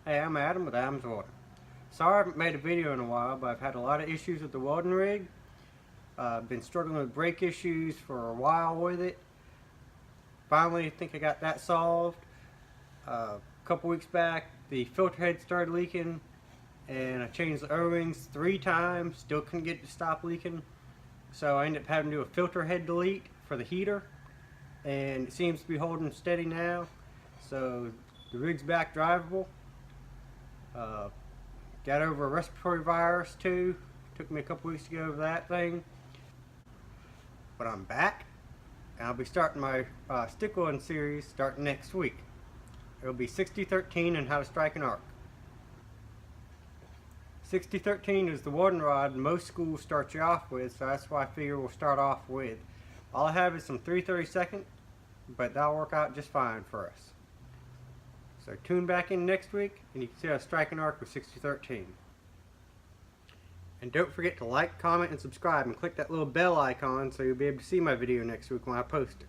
Hey, I'm Adam with Adam's Welding. Sorry I haven't made a video in a while, but I've had a lot of issues with the welding rig. I've been struggling with brake issues for a while with it. Finally, I think I got that solved. A couple weeks back, the filter head started leaking, and I changed the O-rings 3 times, still couldn't get it to stop leaking. So I ended up having to do a filter head delete for the heater, and it seems to be holding steady now. So the rig's back drivable. Got over a respiratory virus too. Took me a couple weeks to get over that thing. But I'm back, and I'll be starting my stick welding series starting next week. It'll be 6013 and how to strike an arc. 6013 is the welding rod most schools start you off with, so that's why I figure we'll start off with. All I have is some 3/32, but that'll work out just fine for us. So tune back in next week and you can see how to strike an arc with 6013. And don't forget to like, comment, and subscribe, and click that little bell icon so you'll be able to see my video next week when I post it.